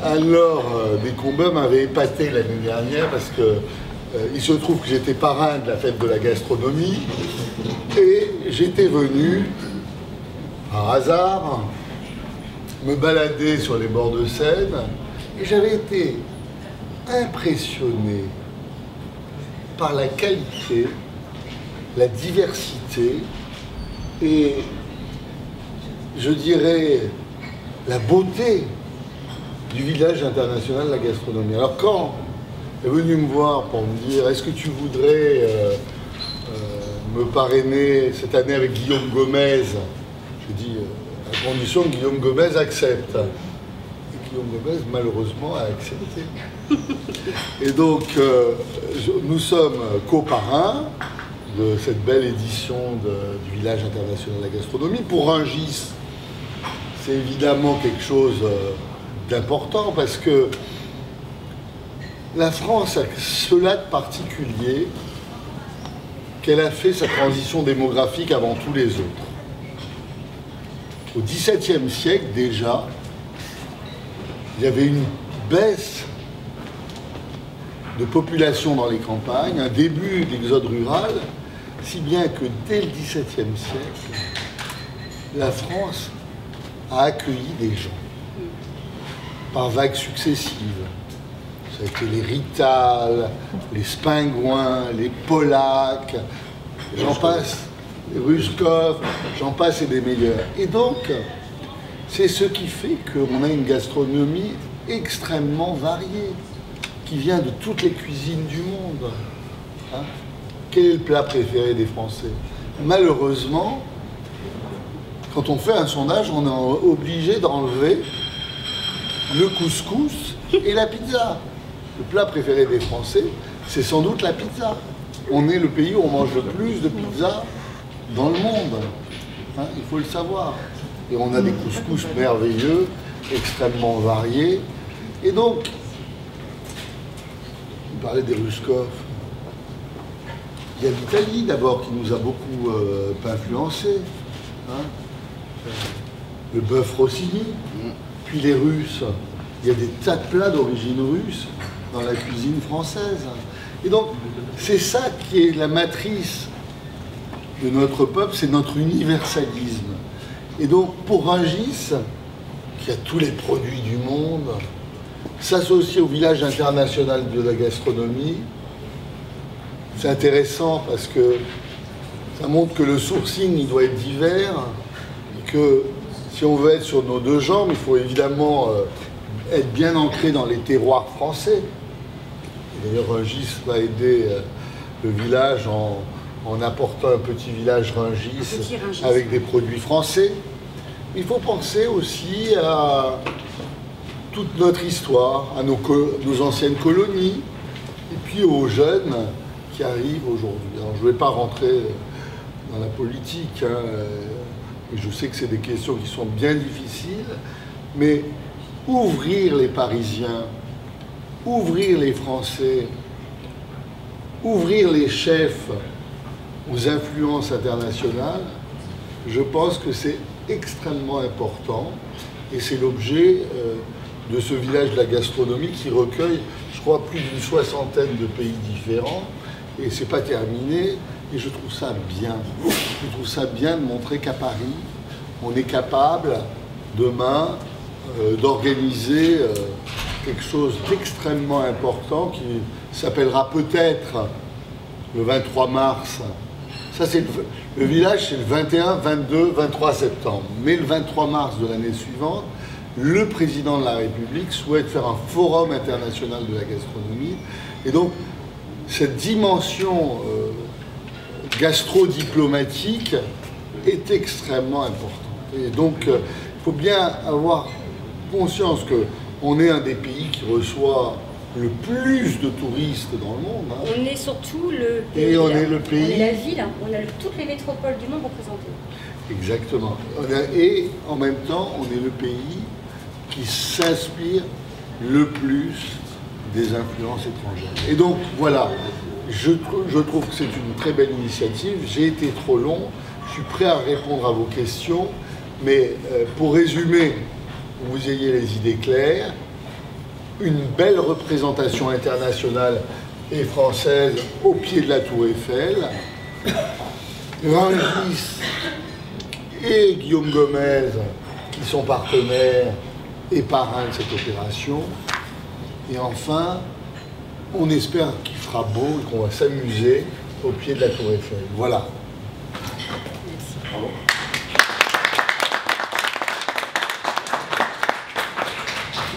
Anne-Laure Descombes m'avait épaté l'année dernière parce que il se trouve que j'étais parrain de la fête de la gastronomie et j'étais venu, par hasard, me balader sur les bords de Seine et j'avais été impressionné par la qualité, la diversité et, je dirais, la beauté du village international de la gastronomie. Alors quand est venu me voir pour me dire est-ce que tu voudrais me parrainer cette année avec Guillaume Gomez, je dis à condition que Guillaume Gomez accepte. Et Guillaume Gomez malheureusement a accepté. Et donc nous sommes coparrains de cette belle édition du village international de la gastronomie. Pour Rungis, c'est évidemment quelque chose d'important parce que la France a cela de particulier qu'elle a fait sa transition démographique avant tous les autres. Au XVIIe siècle déjà, il y avait une baisse de population dans les campagnes, un début d'exode rural, si bien que dès le XVIIe siècle, la France a accueilli des gens par vagues successives. Ça a été les Rital, les Spingouins, les Polacs, j'en passe, les Ruskov, j'en passe et des meilleurs. Et donc, c'est ce qui fait qu'on a une gastronomie extrêmement variée, qui vient de toutes les cuisines du monde. Hein? Quel est le plat préféré des Français? Malheureusement, quand on fait un sondage, on est obligé d'enlever le couscous et la pizza. Le plat préféré des Français, c'est sans doute la pizza. On est le pays où on mange le plus de pizza dans le monde. Hein, il faut le savoir. Et on a des couscous merveilleux, extrêmement variés. Et donc, vous parlez des Ruskov. Il y a l'Italie d'abord qui nous a beaucoup influencés. Hein. Le bœuf Rossini, puis les Russes. Il y a des tas de plats d'origine russe dans la cuisine française. Et donc, c'est ça qui est la matrice de notre peuple, c'est notre universalisme. Et donc, pour Rungis, qui a tous les produits du monde, s'associer au village international de la gastronomie, c'est intéressant parce que ça montre que le sourcing, il doit être divers, et que si on veut être sur nos deux jambes, il faut évidemment être bien ancré dans les terroirs français. D'ailleurs, Rungis va aider le village en apportant un petit village Rungis avec des produits français. Il faut penser aussi à toute notre histoire, à nos anciennes colonies, et puis aux jeunes qui arrivent aujourd'hui. Alors, je ne vais pas rentrer dans la politique, hein, et je sais que c'est des questions qui sont bien difficiles, mais ouvrir les Parisiens, ouvrir les Français, ouvrir les chefs aux influences internationales, je pense que c'est extrêmement important et c'est l'objet de ce village de la gastronomie qui recueille, je crois, plus d'une soixantaine de pays différents et c'est pas terminé et je trouve ça bien. Je trouve ça bien de montrer qu'à Paris, on est capable demain d'organiser quelque chose d'extrêmement important qui s'appellera peut-être le 23 mars. Ça, c'est le village, c'est le 21, 22, 23 septembre. Mais le 23 mars de l'année suivante, le président de la République souhaite faire un forum international de la gastronomie. Et donc, cette dimension gastro-diplomatique est extrêmement importante. Et donc, il faut bien avoir conscience qu'on est un des pays qui reçoit le plus de touristes dans le monde. Hein. On est surtout le pays. Et on est le pays. On est la ville, on a toutes les métropoles du monde représentées. Exactement. Et en même temps, on est le pays qui s'inspire le plus des influences étrangères. Et donc, voilà, je trouve que c'est une très belle initiative. J'ai été trop long, je suis prêt à répondre à vos questions, mais pour résumer, que vous ayez les idées claires, une belle représentation internationale et française au pied de la Tour Eiffel. Rungis et Guillaume Gomez, qui sont partenaires et parrains de cette opération. Et enfin, on espère qu'il fera beau et qu'on va s'amuser au pied de la Tour Eiffel. Voilà. Merci. Bravo.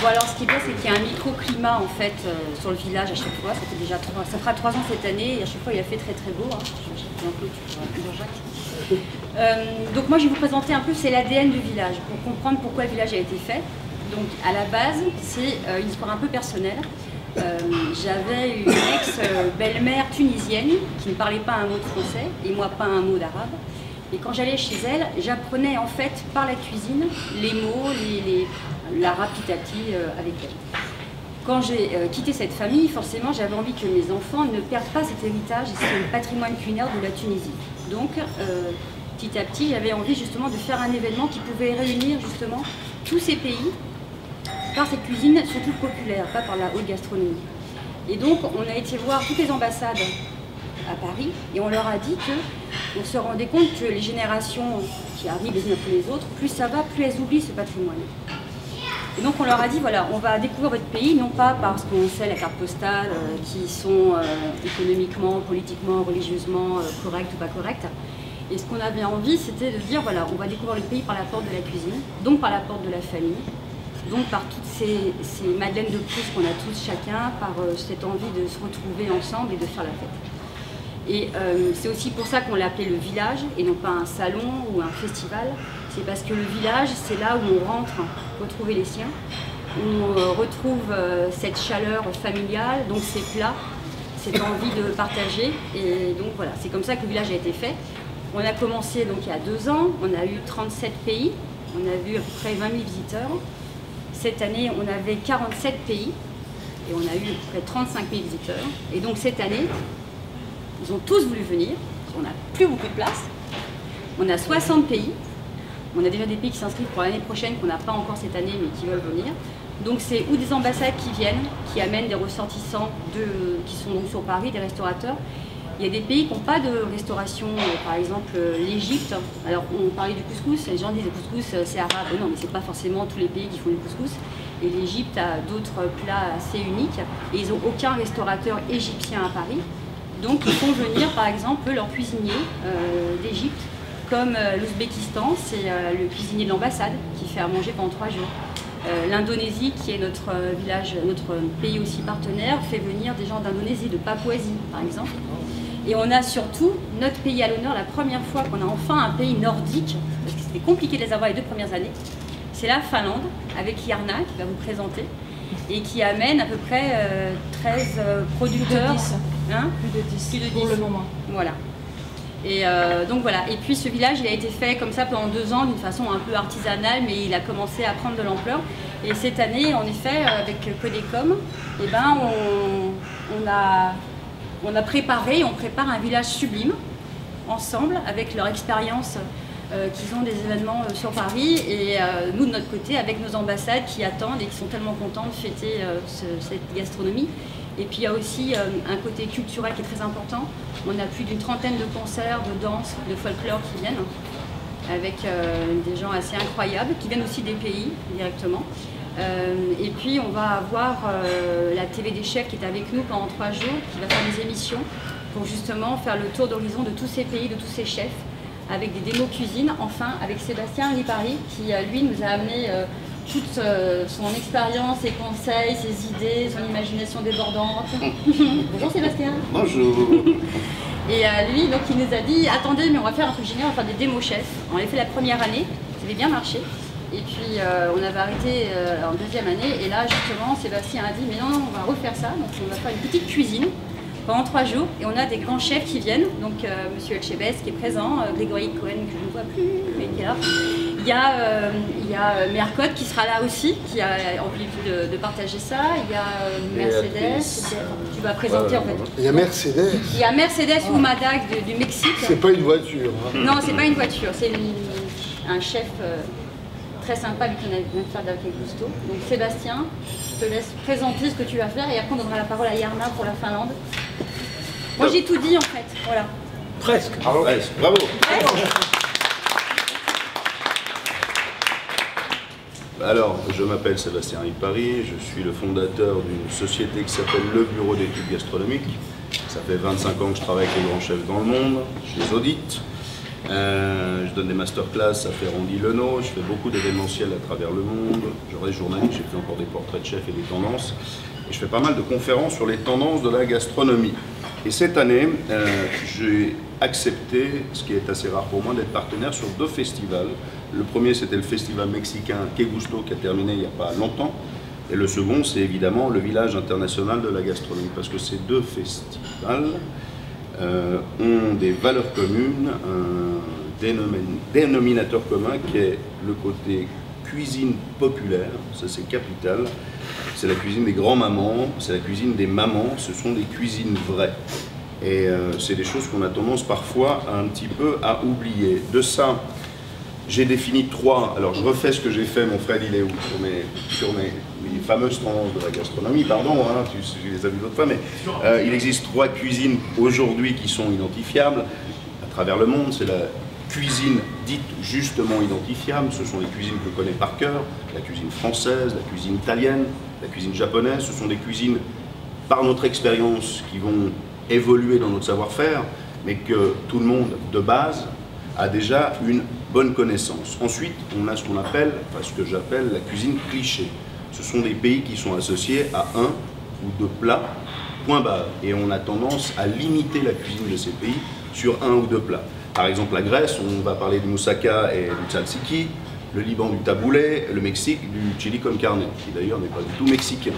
Bon, alors ce qui est bien, c'est qu'il y a un microclimat en fait sur le village à chaque fois. Ça fait déjà ça fera 3 ans cette année et à chaque fois il a fait très très beau. Hein. Donc moi je vais vous présenter un peu, c'est l'ADN du village pour comprendre pourquoi le village a été fait. Donc à la base, c'est une histoire un peu personnelle. J'avais une ex-belle-mère tunisienne qui ne parlait pas un mot de français et moi pas un mot d'arabe. Et quand j'allais chez elle, j'apprenais en fait par la cuisine les mots, l'arabe petit à petit avec elle. Quand j'ai quitté cette famille, forcément j'avais envie que mes enfants ne perdent pas cet héritage et ce patrimoine culinaire de la Tunisie. Donc petit à petit j'avais envie justement de faire un événement qui pouvait réunir justement tous ces pays par cette cuisine surtout populaire, pas par la haute gastronomie. Et donc on a été voir toutes les ambassades à Paris et on leur a dit qu'on se rendait compte que les générations qui arrivent les unes après les autres, plus ça va, plus elles oublient ce patrimoine. Et donc on leur a dit voilà, on va découvrir votre pays, non pas parce qu'on sait la carte postale, qui sont économiquement, politiquement, religieusement correctes ou pas correctes. Et ce qu'on avait envie, c'était de dire voilà, on va découvrir le pays par la porte de la cuisine, donc par la porte de la famille, donc par toutes ces madeleines de Proust qu'on a tous chacun, par cette envie de se retrouver ensemble et de faire la fête. Et c'est aussi pour ça qu'on l'a appelé le village et non pas un salon ou un festival. C'est parce que le village, c'est là où on rentre retrouver les siens, où on retrouve cette chaleur familiale, donc ces plats, cette envie de partager. Et donc voilà, c'est comme ça que le village a été fait. On a commencé donc il y a 2 ans, on a eu 37 pays, on a vu à peu près 20 000 visiteurs. Cette année, on avait 47 pays et on a eu à peu près 35 000 visiteurs. Et donc cette année, ils ont tous voulu venir, on n'a plus beaucoup de place. On a 60 pays. On a déjà des pays qui s'inscrivent pour l'année prochaine qu'on n'a pas encore cette année mais qui veulent venir. Donc c'est ou des ambassades qui viennent, qui amènent des ressortissants qui sont donc sur Paris, des restaurateurs. Il y a des pays qui n'ont pas de restauration, par exemple l'Égypte. Alors on parlait du couscous, les gens disent le couscous c'est arabe. Non mais c'est pas forcément tous les pays qui font du couscous. Et l'Égypte a d'autres plats assez uniques et ils n'ont aucun restaurateur égyptien à Paris. Donc ils font venir par exemple leurs cuisiniers d'Égypte, comme l'Ouzbékistan, c'est le cuisinier de l'ambassade qui fait à manger pendant 3 jours. L'Indonésie, qui est notre village, notre pays aussi partenaire, fait venir des gens d'Indonésie, de Papouasie par exemple. Et on a surtout notre pays à l'honneur, la première fois qu'on a enfin un pays nordique, parce que c'était compliqué de les avoir les 2 premières années, c'est la Finlande, avec Jarna qui va vous présenter, et qui amène à peu près 13 producteurs. Plus de 10. Hein, plus de 10 plus de 10 pour le moment. Voilà. Et donc voilà. Et puis ce village, il a été fait comme ça pendant 2 ans d'une façon un peu artisanale, mais il a commencé à prendre de l'ampleur. Et cette année, en effet, avec Codecom, eh ben, on prépare un village sublime ensemble avec leur expérience qu'ils ont des événements sur Paris et nous de notre côté avec nos ambassades qui attendent et qui sont tellement contents de fêter cette gastronomie. Et puis il y a aussi un côté culturel qui est très important. On a plus d'une trentaine de concerts, de danse, de folklore qui viennent avec des gens assez incroyables qui viennent aussi des pays directement. Et puis on va avoir la TV des chefs qui est avec nous pendant 3 jours, qui va faire des émissions pour justement faire le tour d'horizon de tous ces pays, de tous ces chefs, avec des démos cuisine, enfin avec Sébastien Lipari qui lui nous a amené toute son expérience, ses conseils, ses idées, son imagination débordante. Bonjour Sébastien. Bonjour. Et lui, donc, il nous a dit, attendez, mais on va faire un truc génial, on va faire des démos chefs. On l'a fait la première année, ça avait bien marché. Et puis on avait arrêté en 2e année, et là justement Sébastien a dit, mais non, on va refaire ça, donc on va faire une petite cuisine pendant 3 jours, et on a des grands chefs qui viennent, donc Monsieur Elchebest qui est présent, Grégory Cohen que je ne vois plus, mais qui est là. Il y a Mercotte qui sera là aussi, qui a envie de partager ça. Il y a Mercedes, tu vas présenter en fait. Il y a Mercedes. Il y a Mercedes Humadag du Mexique. C'est pas une voiture. Hein. Non, c'est pas une voiture, c'est un chef très sympa, vu qu'on vient de faire avec Gusto. Donc Sébastien, je te laisse présenter ce que tu vas faire et après on donnera la parole à Jarna pour la Finlande. Moi j'ai tout dit en fait, voilà. Presque. Presque. Bravo. Alors, je m'appelle Sébastien Ripari, je suis le fondateur d'une société qui s'appelle le Bureau d'études gastronomiques. Ça fait 25 ans que je travaille avec les grands chefs dans le monde, je les audite. Je donne des masterclass, ça fait Randy Lenot, je fais beaucoup d'événementiels à travers le monde, je reste journaliste, j'ai fait encore des portraits de chefs et des tendances. Et je fais pas mal de conférences sur les tendances de la gastronomie. Et cette année, j'ai accepté, ce qui est assez rare pour moi, d'être partenaire sur 2 festivals. Le premier, c'était le festival mexicain Que Gusto, qui a terminé il n'y a pas longtemps. Et le second, c'est évidemment le village international de la gastronomie, parce que ces 2 festivals ont des valeurs communes, un dénominateur commun qui est le côté cuisine populaire, ça c'est capital. C'est la cuisine des grands-mamans, c'est la cuisine des mamans, ce sont des cuisines vraies. Et c'est des choses qu'on a tendance parfois un petit peu à oublier. De ça, j'ai défini 3, alors je refais ce que j'ai fait, mon Fred il est où, sur mes fameuses tendances de la gastronomie, pardon, hein, tu les as vues l'autre fois, mais il existe 3 cuisines aujourd'hui qui sont identifiables à travers le monde. C'est la cuisine dite justement identifiable, ce sont les cuisines que je connais par cœur, la cuisine française, la cuisine italienne, la cuisine japonaise, ce sont des cuisines par notre expérience qui vont évoluer dans notre savoir-faire, mais que tout le monde de base a déjà une bonne connaissance. Ensuite, on a ce qu'on appelle, enfin ce que j'appelle la cuisine cliché. Ce sont des pays qui sont associés à 1 ou 2 plats, point barre, et on a tendance à limiter la cuisine de ces pays sur 1 ou 2 plats. Par exemple, la Grèce, on va parler du moussaka et du tzatziki, le Liban du taboulé, le Mexique du chili con carne, qui d'ailleurs n'est pas du tout mexicain.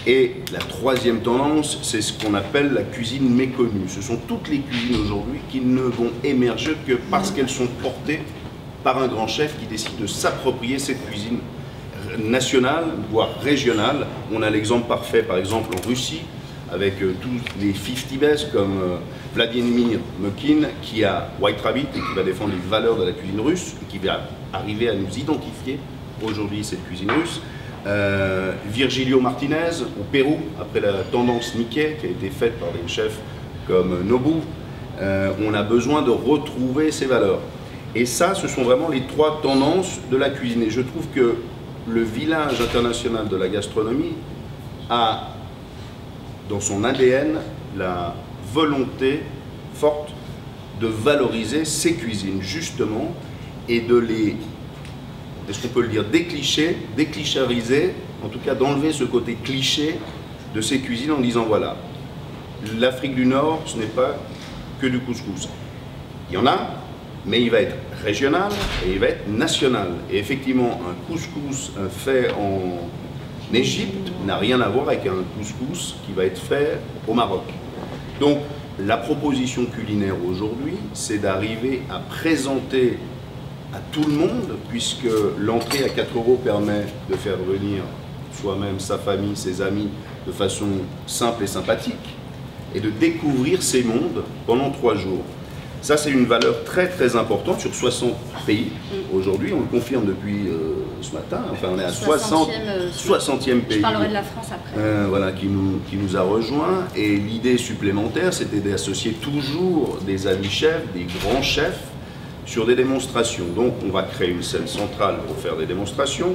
Et la 3e tendance, c'est ce qu'on appelle la cuisine méconnue. Ce sont toutes les cuisines aujourd'hui qui ne vont émerger que parce qu'elles sont portées par un grand chef qui décide de s'approprier cette cuisine nationale, voire régionale. On a l'exemple parfait, par exemple, en Russie, avec tous les 50 best comme Vladimir Mekin, qui a White Rabbit et qui va défendre les valeurs de la cuisine russe, et qui va arriver à nous identifier aujourd'hui cette cuisine russe. Virgilio Martinez au Pérou, après la tendance Nikkei qui a été faite par des chefs comme Nobu, on a besoin de retrouver ces valeurs. Et ça, ce sont vraiment les 3 tendances de la cuisine. Et je trouve que le village international de la gastronomie a dans son ADN la volonté forte de valoriser ces cuisines justement et de les, est-ce qu'on peut le dire, déclichériser, en tout cas d'enlever ce côté cliché de ces cuisines en disant voilà, l'Afrique du Nord ce n'est pas que du couscous. Il y en a, mais il va être régional et il va être national. Et effectivement, un couscous fait en Égypte n'a rien à voir avec un couscous qui va être fait au Maroc. Donc, la proposition culinaire aujourd'hui, c'est d'arriver à présenter à tout le monde, puisque l'entrée à 4 € permet de faire venir soi-même, sa famille, ses amis, de façon simple et sympathique, et de découvrir ces mondes pendant 3 jours. Ça, c'est une valeur très très importante sur 60 pays. Aujourd'hui, on le confirme depuis ce matin, enfin on est à 60e pays. Je parlerai de la France après. Voilà, qui nous a rejoints. Et l'idée supplémentaire, c'était d'associer toujours des amis chefs, des grands chefs, sur des démonstrations. Donc on va créer une scène centrale pour faire des démonstrations.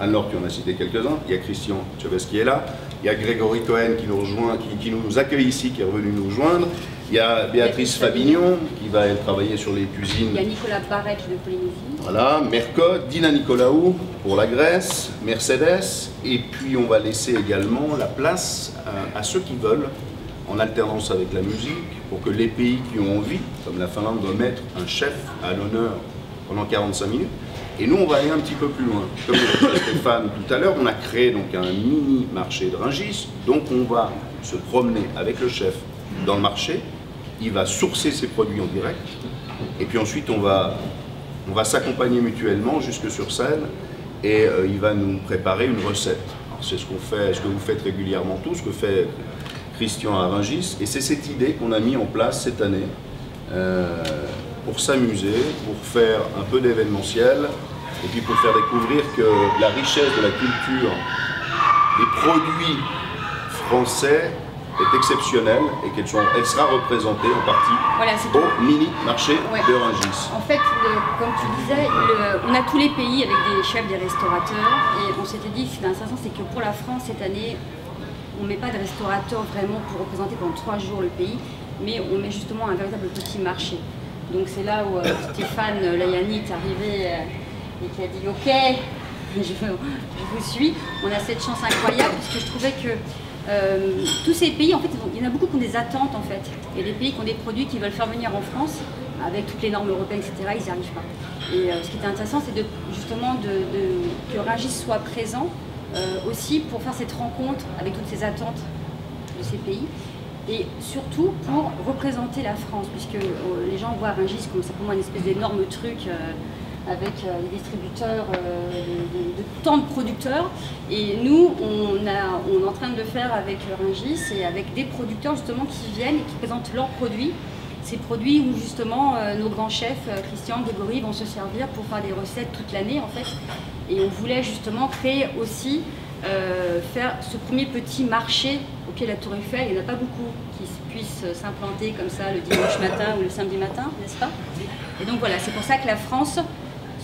Alors tu en as cité quelques-uns, il y a Christian Chavez qui est là, il y a Grégory Cohen qui nous rejoint, qui nous accueille ici, qui est revenu nous rejoindre, il y a Béatrice Fabignon qui va travailler sur les cuisines. Il y a Nicolas Barrette de Polynésie. Voilà, Mercotte, Dina Nicolaou pour la Grèce, Mercedes, et puis on va laisser également la place à ceux qui veulent, en alternance avec la musique, pour que les pays qui ont envie, comme la Finlande, de mettre un chef à l'honneur pendant 45 minutes. Et nous, on va aller un petit peu plus loin. Comme le disait Stéphane tout à l'heure, on a créé donc un mini marché de Rungis. Donc on va se promener avec le chef dans le marché. Il va sourcer ses produits en direct. Et puis ensuite, on va s'accompagner mutuellement jusque sur scène. Et il va nous préparer une recette. C'est ce qu'on fait, ce que vous faites régulièrement tous, ce que fait Christian à Rungis. Et c'est cette idée qu'on a mis en place cette année. pour s'amuser, pour faire un peu d'événementiel, et puis pour faire découvrir que la richesse de la culture des produits français est exceptionnelle et qu'elle sera représentée en partie au mini-marché de Rungis. En fait, comme tu disais, on a tous les pays avec des chefs, des restaurateurs, et on s'était dit, d'un certain sens, c'est que pour la France cette année, on ne met pas de restaurateurs vraiment pour représenter pendant 3 jours le pays, mais on met justement un véritable petit marché. Donc c'est là où Stéphane Layani est arrivé et qui a dit ok, je vous suis. On a cette chance incroyable puisque je trouvais que tous ces pays, en fait, il y en a beaucoup qui ont des attentes en fait. Il y a des pays qui ont des produits qu'ils veulent faire venir en France, avec toutes les normes européennes, etc. Ils n'y arrivent pas. Et ce qui était intéressant, c'est justement que Rungis soit présent aussi pour faire cette rencontre avec toutes ces attentes de ces pays. Et surtout pour représenter la France, puisque les gens voient Rungis comme simplement une espèce d'énorme truc avec les distributeurs de tant de producteurs. Et nous, on est en train de le faire avec Rungis et avec des producteurs justement qui viennent et qui présentent leurs produits. Ces produits où justement nos grands chefs, Christian, Grégory, vont se servir pour faire des recettes toute l'année en fait. Et on voulait justement créer aussi faire ce premier petit marché au pied de la Tour Eiffel. Il n'y en a pas beaucoup qui puissent s'implanter comme ça le dimanche matin ou le samedi matin, n'est-ce pas? Et donc voilà, c'est pour ça que la France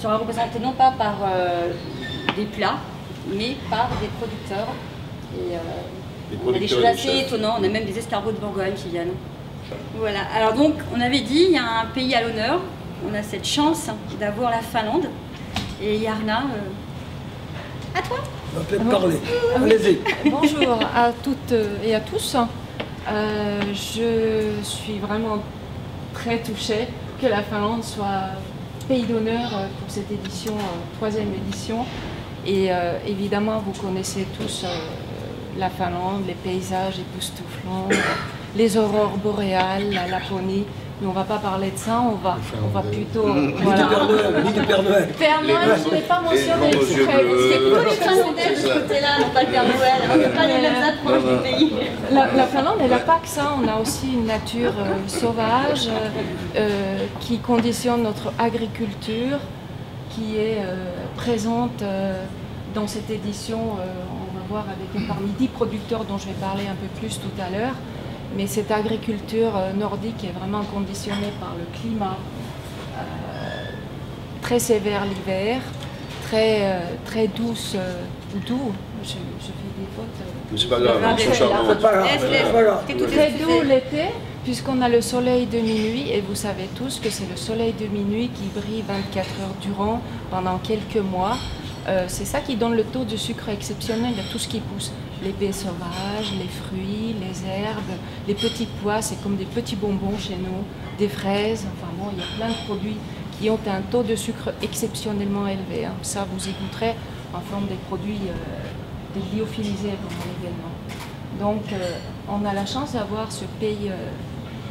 sera représentée non pas par des plats, mais par des producteurs. Et on a des choses assez étonnantes, on a même des escargots de Bourgogne qui viennent. Voilà, alors donc on avait dit, il y a un pays à l'honneur, on a cette chance d'avoir la Finlande. Et Jarna, à toi. On va peut-être parler. Allez-y. Bonjour à toutes et à tous. Je suis vraiment très touchée que la Finlande soit pays d'honneur pour cette édition, 3e édition. Et évidemment, vous connaissez tous la Finlande, les paysages époustouflants, les aurores boréales, la Laponie. Mais on ne va pas parler de ça, on va plutôt... Voilà. Du Père Noël. Père Noël, je n'ai pas mentionné. C'est plutôt les Finlandais de ce côté-là, non pas le Père Noël. On n'a pas les mêmes approches du pays. La Finlande, elle n'a pas que ça. On a aussi une nature sauvage qui conditionne notre agriculture, qui est présente dans cette édition. On va voir avec parmi 10 producteurs dont je vais parler un peu plus tout à l'heure. Mais cette agriculture nordique est vraiment conditionnée par le climat très sévère l'hiver, très douce, doux. Je fais des fautes. Mais c'est pas grave, Très doux l'été, puisqu'on a le soleil de minuit, et vous savez tous que c'est le soleil de minuit qui brille 24 heures durant pendant quelques mois. C'est ça qui donne le taux de sucre exceptionnel de tout ce qui pousse. Les baies sauvages, les fruits, les herbes, les petits pois, c'est comme des petits bonbons chez nous, des fraises, enfin bon, il y a plein de produits qui ont un taux de sucre exceptionnellement élevé. Hein. Ça, vous y goûterez en forme des produits des lyophilisés pendant l'événement. Donc, on a la chance d'avoir ce pays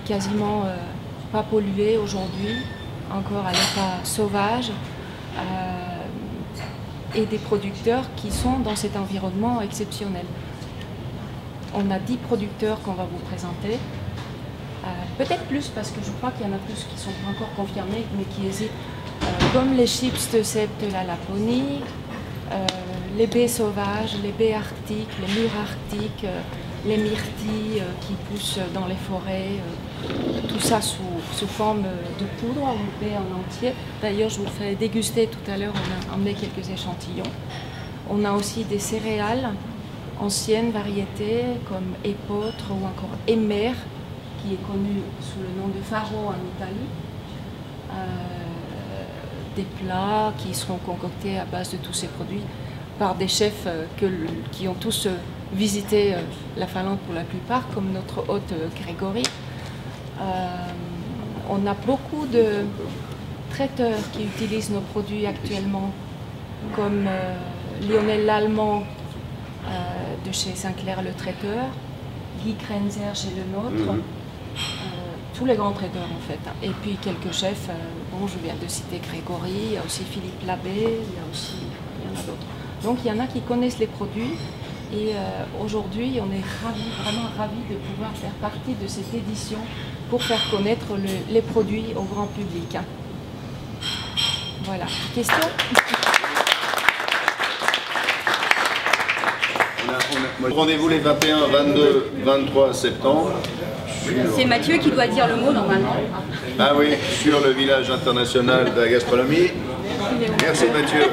quasiment pas pollué aujourd'hui, encore à l'état sauvage. Et des producteurs qui sont dans cet environnement exceptionnel. On a 10 producteurs qu'on va vous présenter, peut-être plus parce que je crois qu'il y en a plus qui ne sont pas encore confirmés mais qui hésitent, comme les chips de cèpe de la Laponie, les baies sauvages, les baies arctiques, les mûres arctiques, les myrtilles qui poussent dans les forêts, tout ça sous forme de poudre, on le fait en entier. D'ailleurs, je vous ferai déguster tout à l'heure, on a emmené quelques échantillons. On a aussi des céréales, anciennes variétés comme épeautre ou encore émer, qui est connu sous le nom de faro en Italie. Des plats qui seront concoctés à base de tous ces produits par des chefs qui ont tous visité la Finlande pour la plupart, comme notre hôte Grégory. On a beaucoup de traiteurs qui utilisent nos produits actuellement, comme Lionel Lallemand de chez Sinclair le traiteur, Guy Krenzer chez le nôtre, tous les grands traiteurs en fait. Et puis quelques chefs, bon, je viens de citer Grégory, il y a aussi Philippe Labbé, il y en a d'autres. Donc il y en a qui connaissent les produits Et aujourd'hui, on est ravis, vraiment ravis de pouvoir faire partie de cette édition pour faire connaître les produits au grand public. Voilà. Question ? Rendez-vous les 21, 22, 23 septembre. C'est Mathieu qui doit dire le mot normalement. Ah oui, sur le village international de la gastronomie. Merci Mathieu.